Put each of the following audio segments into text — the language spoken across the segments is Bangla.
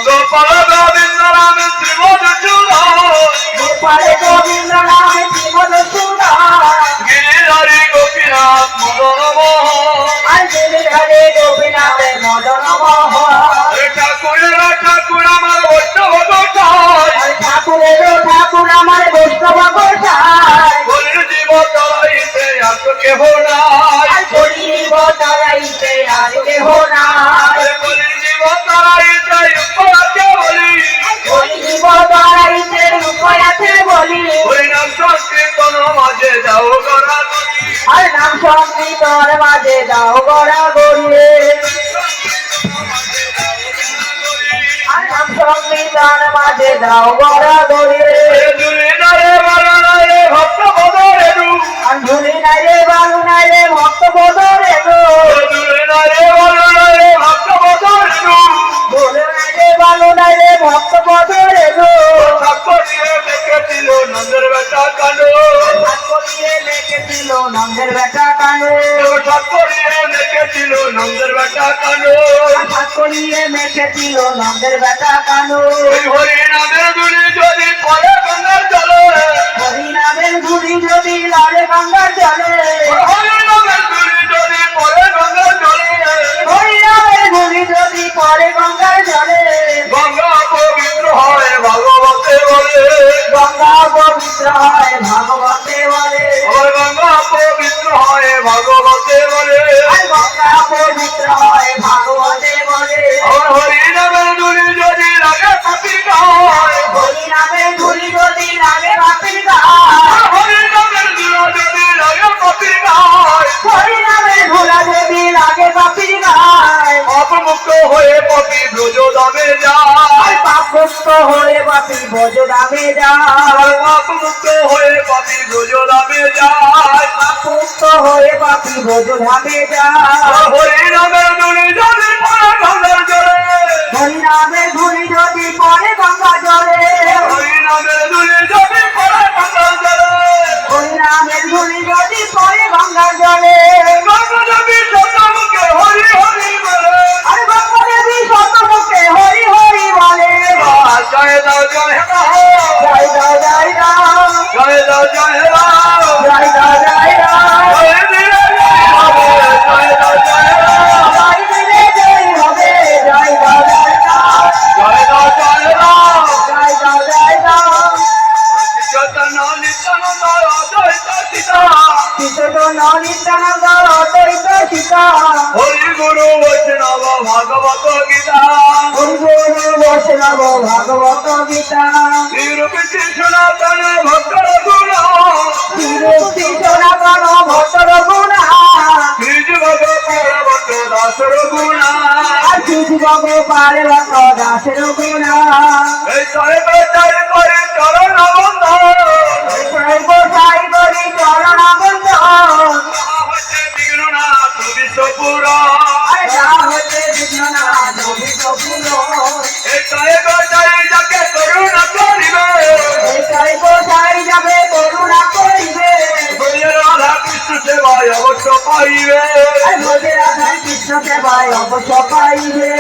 গোপাল গোবিন্দ রাম শ্রীমধুসূদন গোপাল গোবিন্দ নাম শ্রীমধুসূদন গিরিধারী গোপীনাথ মদন মোহন আর গিরিধারী গোপীনাথ মদন মোহন ঠাকুরেরা ঠাকুর আমার বৈষ্ণব গোসাই ঠাকুর আমার বৈষ্ণব গোসাই বলির জীব তরাইতে আর তো কেহ নাই আর করিব তারাইতে আর কেহ নাই বলির জীব তরাইতে উপরাতে বলি করিব তারাইতে রূপয়াতে বলি হরিনাম সংকীর্তন মাঝে যাও গড়া গড়ি আর নাম সংকীর্তন মাঝে দাও গড়া গড়িয়ে আর নাম সংকীর্তন মাঝে দাও গড়া গড়িয়ে দুলে নারে বালানারে ভক্ত বদরে রূপ আর ভুলি নাই রে বালু নাই রে ভক্ত বদরে গো দুলে নারে বালানারে ভক্ত বদরে রূপ ভুলি নাই রে বালু নাই রে ভক্ত বদরে গো ঠাকুরিয়ে দেখেছিল নন্দের বেটা কানো ঠাকুরিয়ে লেগেছিল নন্দের বেটা কানে ঠাকুরিয়ে দেখেছিল নন্দের বেটা কানো ঠাকুরিয়ে মেখেছিল নন্দের বেটা কানো ওই হরিনামের দুলি যদি পরে গঙ্গার জলে হরিনামের ধুলি যদি লালে গঙ্গার জলে হরিনামের দুলি যদি পরে গঙ্গার জলে হরিনামের ধুলি যদি পরে গঙ্গার জলে গঙ্গা পবিত্র হয় ভাগবতে বলে গঙ্গা পবিত্র হয় ভাগবতে বলে আর গঙ্গা পবিত্র হয় ভাগবতে বলে আর গঙ্গা পবিত্র হয় ভাগবতে বলে আর হরিনামের দুলি যদি লাগে পাপি গায় হরিনামের ধুলি যদি লাগে বাপির গায় হরিনামের দুলি যদি লাগে পাপি গায় হরিনামের ধুলা যদি লাগে বাপির গায় অপমুক্ত হয়ে পাপি ব্রজ দামে যায় পাপমুক্ত হয়ে বাপি ভোজ দামে যায় অপমুক্ত হয়ে পাপি ব্রজ দামে যায় পাপমুক্ত হয়ে বাপি ভোজ ধামে যায় হরিনামের দুলি যদি পড়ে গঙ্গার জলে হরিনামের ধুলি যদি পরে গঙ্গা জলে হরিনামের দুলি যদি পড়ে গঙ্গার জলে হরিনামের ধুলি যদি পরে গঙ্গা জলে গঙ্গা দেবী সত্যমুখে হরি হরি বলে আর গঙ্গা দেবী শতমুখে হরি হরি বলে জয় দাও জয় রাম জয় দাও জয় রাম জয় দাও জয় রাম জয় দাও জয় রাম জয় দিলে জয় হবে জয় দাও জয় রাম জয় দিলে জয় হবে জয় দাও জয় রাম জয় দাও জয় রাম জয় দাও জয় রাম চৈতন্য নিত্যানন্দ অদ্বৈত সীতা কৃষ্ণ নিত্যানন্দ অদ্বৈত সীতা হরি গুরু বৈষ্ণব ভাগবত গীতা হরিগুরু বৈষ্ণব ভাগবত গীতা শ্রীরূপী সনাতন ভক্তর গুণ শ্রীরূপী সনাতন ভক্তর গুণা শ্রীযুগত পরবত দাসর গুণ আর শ্রীযুগ পার্বত দাসের গুণা এই চাই বেচাই করে চরণ বন্ধন সর্ব সাই করি চরণ বন্ধন হচ্ছে বিঘ্ননাথ বিশ্বপুরা আর যা হচ্ছে বিঘ্ননাথ বিশ্বপুর এই চাই বেচাই যাকে করুণা করিবে এই সর্ব সাই যাবে করুণা করিবে রাধা কৃষ্ণ সেবায় অবশ্য পাইবে আর ভোজে রাধা কৃষ্ণ সেবায় অবশ্য পাইবে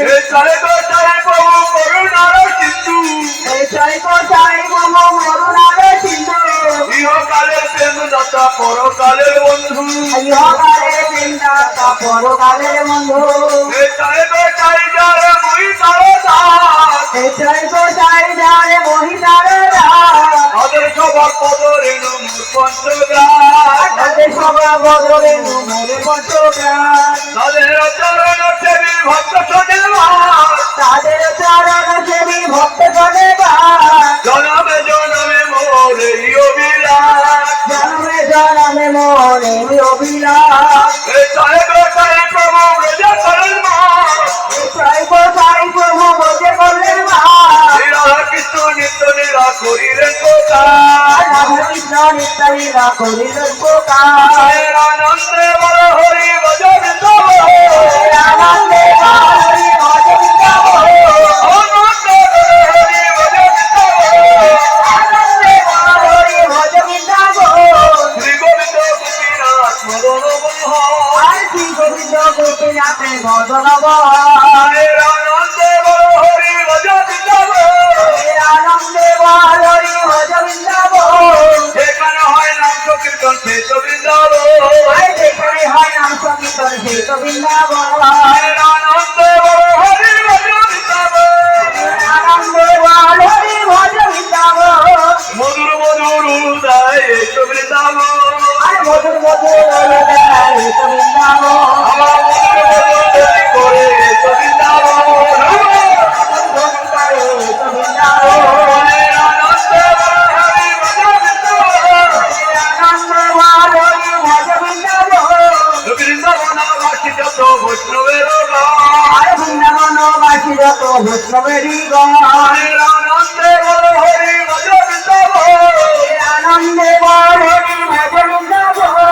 এই চাই বেচাই প্রভু করুণার সিন্ধু এই সর্ব সাই মম করুণার সিন্ধু ইহকালের প্রেম দাতা পরকালের বন্ধু ইহকালের চিন্তা পরকালের বন্ধু এই চাই বেচাই যারে মুই তার দাস এই সর্ব সাই যারে মহিলার রাত তাদের সবার পদরে নমুর পঞ্চগ্রাম তাদের সভা বদলে মোরে পঞ্চগ্রাম তাদের চরণ সেবী ভক্ত শোনে তাদের চরণ সেবী ভক্ত গণে জনমে জনমে মোর এই অভিলাষ জন্মে জন্মে মনে অভিলাষ এই চাই বেচাই প্রভু ব্রজ করেন মা সর্ব সাই প্রভু বোঝে করলেন মা রাধা কৃষ্ণ নিত্য লীলা করিলেন প্রকাশ রাধা কৃষ্ণ নিত্য লীলা করিলেন প্রকাশ আনন্দে বল হরি ভজন তব আনন্দে হরি ভজন তব আনন্দে হরি ভজন তব আনন্দে হরি ভজন তব শ্রী গোবিন্দ গোপীনাথ মদন মোহন আর শ্রী গোবিন্দ গোপীনাথে ভজন আনন্দে তো বৃন্দাবন আনন্দে বড় হরি ভজ বৃন্দাবন আনন্দে বল হরি ভজ বৃন্দাবন মধুর মধুর উদয় তো বৃন্দাবন আর মধুর মধুর হৃদয় তো বৃন্দাবন আমার মধুর মধুর করে তো বৃন্দাবন বৃন্দাবনবাসী যত বৈষ্ণবেরই আনন্দে বল হরি ভজ বৃন্দাবন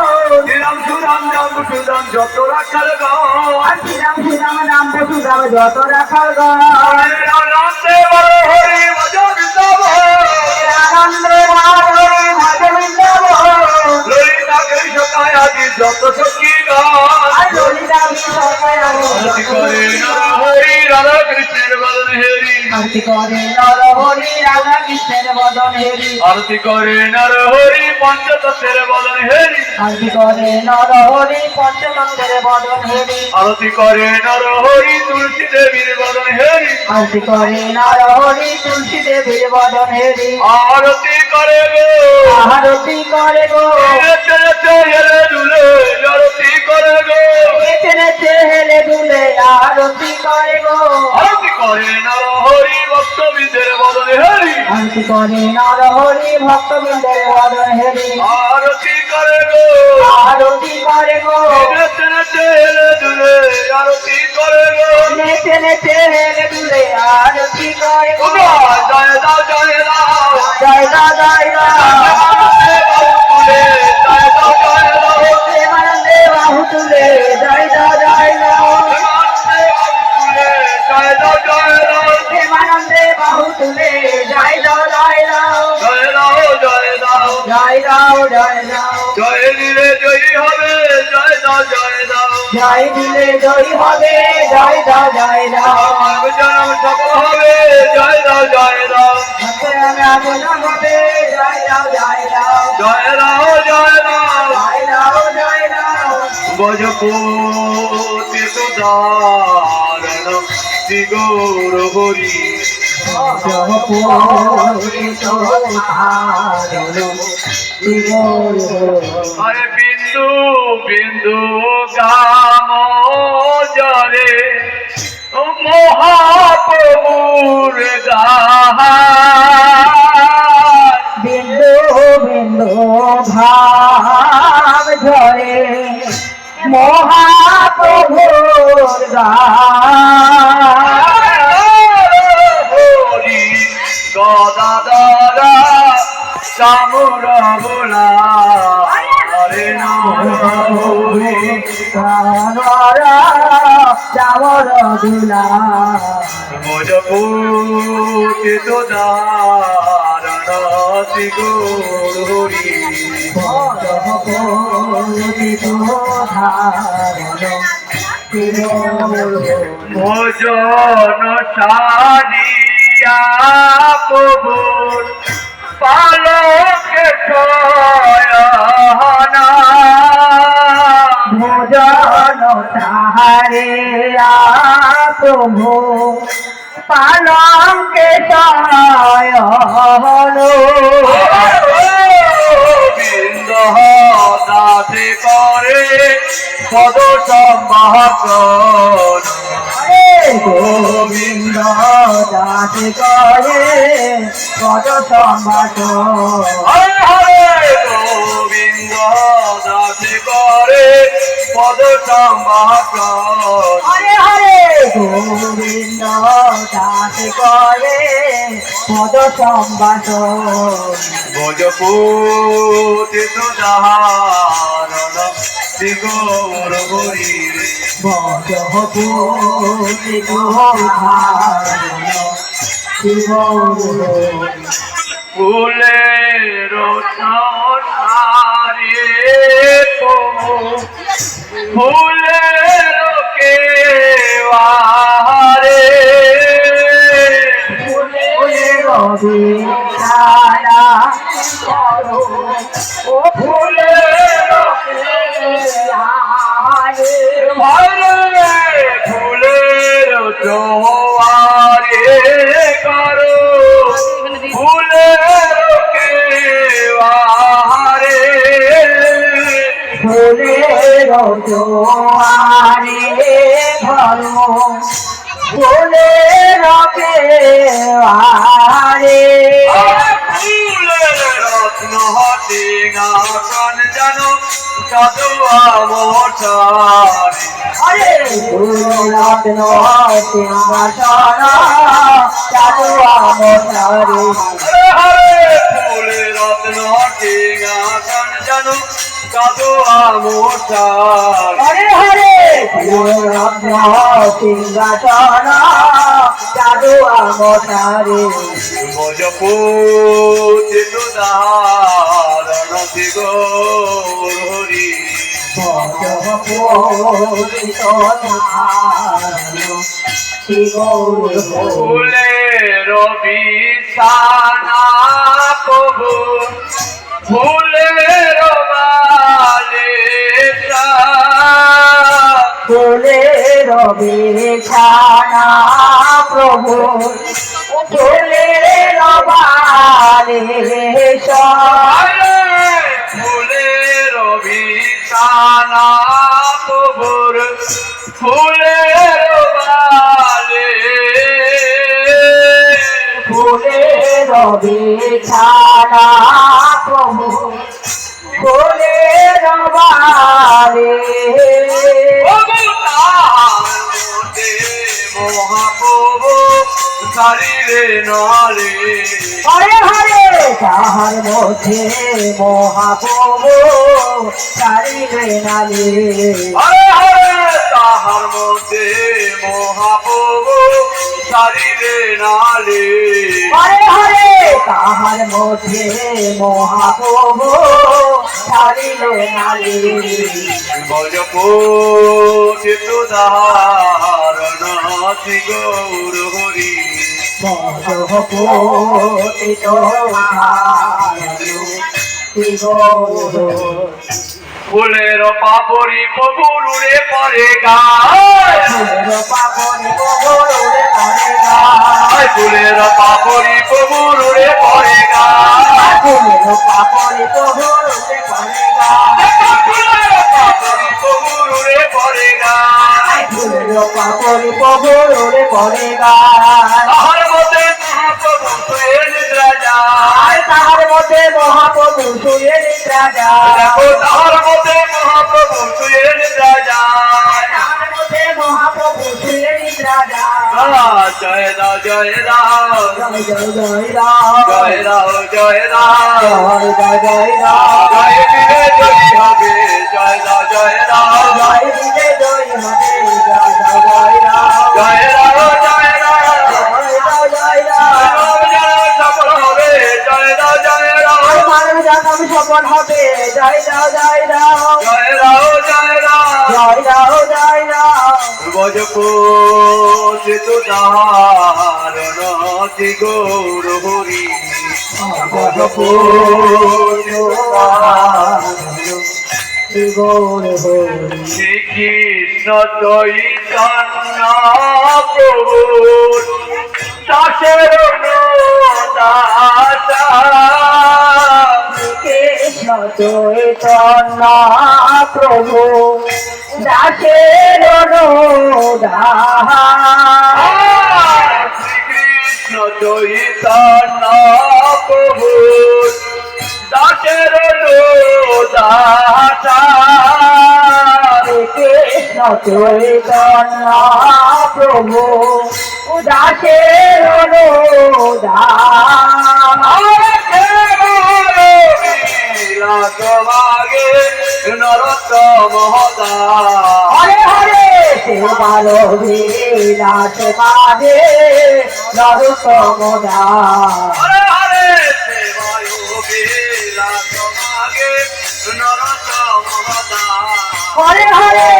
যত রাখার শ্রীরাম শ্রীরাম রাম বসুরাম যত রাখার আনন্দে বড় হরি ভজ আনন্দে বল হরি ভজ বৃন্দাবন ললিতা কৃষ্ণায় আদি যত সখী আর ললিতা বিশ্বকায় আরতি করে নর হরি রাধা কৃষ্ণের বদন হেরি আরতি করে নর হরি রাধা কৃষ্ণের বদন হেরি আরতি করে নর হরি পঞ্চতত্ত্বের বদন হেরি আরতি করে নর হরি পঞ্চতন্ত্রের বদন হেরি আরতি করে নর হরি তুলসী দেবীর বদন হেরি আরতি করে নর হরি তুলসী দেবীর বদন হেরি আরতি করে গো আরতি করে গো নেচে নেচে হেলে দুলে আরতি করে গো নেচে নেচে হেলে দুলে আরতি করে গো আরতি করে নর হরি ভক্তবৃন্দের বদন হেরি আরতি করে নর হরি ভক্তবৃন্দের বদন হেরি আরতি করে গো আরতি করে গো নেচে নেচে হেলে দুলে আরতি করে গো নেচে নেচে হেলে দুলে আরতি করে গো জয় দাও জয় দাও জয় দা জয় দা প্রেমানন্দে বাহু তুলে জয় দা জয় দা প্রেমানন্দে বাহু তুলে জয় দা জয় দা জয় দাও জয় দাও জয় দিলে জয়ী হবে জয় দাও জয় দাও জয় দিলে জয় হবে জয় দা জয় দাও জন্ম সফল হবে জয় দাও জয় দাও হবে জয় দাও জয় দাও জয় দাও জয় দাও জয় দাও জয় দাও গজপতি সুদারণ শ্রী গৌর হরি আরে বিন্দু বিন্দু গাম জরে মহাপ্রভুর গায় বিন্দু বিন্দু ভাব ঝরে মহাপ্রভুর গায় হরি গদাধরা চামুর বোলা হরে হরি চামর দুলা ভজপতি সুদারণ শ্রী গৌর হরি ভোজন সারিয়া প্রভুর পালকে শয়না ভোজন তাহারে প্রভু পালঙ্কে শয়ন বৃন্দ দাসে করে পদ সম্ভাষণ গোবিন্দ দাস করে পদ সম্ভাষণ হরে হরে গোবিন্দ দাসে করে পদ সম্ভাষণ হরে হরে গোবিন্দ দাস করে পদ সম্ভাষণ ভজপতি সুদারণ শ্রী গৌর হরি ভজপতি ফুলের সারে প্রভু ফুলের কেওয়ারে ও ফুলের ভাই জোয়ারে ধর্ম বলে রবে আরে ফুলের রত্ন হাতে গান জানো কাদুয়া মোটারি আরে রত্ন সিংহাসন চাঁদুয়া মোটারে ফুলের রত্ন হাতে গান জানো কাদুয়া মোটারি হরে হরে রত্ন সিংহাসন চাঁদুয়া মোটারে ভজপুতি তুদারণ গৌরী ফুলের বিছানা প্রভু ফুলের বালিশা ফুলের বিছানা প্রভু ফুলের বালিশা ফুলের বিছানা প্রভুর ফুলের বালে ফুলের বিছানা প্রভু ফুলের মহাপ্রভু শরীরে নালে হরে হরে তাহার মধ্যে মহাপ্রভু চারিলে নালে হরে হরে তাহার মধ্যে মহাপ্রভু শরীরে নালে হরে হরে তাহার মধ্যে মহাপ্রভু চারিলে নালে ভজপুতি তুদারণ গৌর হরি মহাপ্রভু ফুলের পাপড়ি প্রভুর উড়ে পড়ে গায় পাপনে গোরে করে গায় ফুলের পাপড়ি প্রভুর উড়ে পড়ে গায় ফুলের পাপনে গোরে করে গায় ফুলের পাপড়ি প্রভুর উড়ে পড়ে গায় ফুলের পাপনে গোরে করে গায় তাহার মধ্যে মহাপ্রভু শুয়ে নিদ্রা যায় তাহার মধ্যে মহাপ্রভু শুয়ে নিদ্রা যায় দেখো তাহার মধ্যে মহাপ্রভু শুয়ে নিদ্রা যায় তাহার মধ্যে মহাপ্রভু শুয়ে নিদ্রা যায় জয় রাও জয় রাও জয় জয় জয় রাম জয় রাও জয় রাও জয় জয় জয় রাম জয় দিলে জয় হবে জয় রাও জয় রাও জয় দিলে জয় হবে জয় জয় জয় রাম জয় রাও জয় রাও জয় জয় জয় রাম সফল হবে জয় রাও জয় রাও মানব জানব সফল হবে জয় জয় জয় রাম জয় রাও জয় রাও জয় রাম জয় রাম ভজপুতি তুদারণ গৌর হরি গৌর হরি শ্রীকৃষ্ণ চৈতন্য প্রভু দাসের দাসা কৃষ্ণ চৈতন্য প্রভু দাসের শ্রীকৃষ্ণ চৈতন্য প্রভু দাসের দাসা কৃষ্ণ চৈতন্য প্রভু দাসের তোমাকে নরোত্তম হরে হরে সেবার বিলাস মাঝে নরোত্তম দাস হরে হরে সেবায় তোমাকে নরোত্তম হরে হরে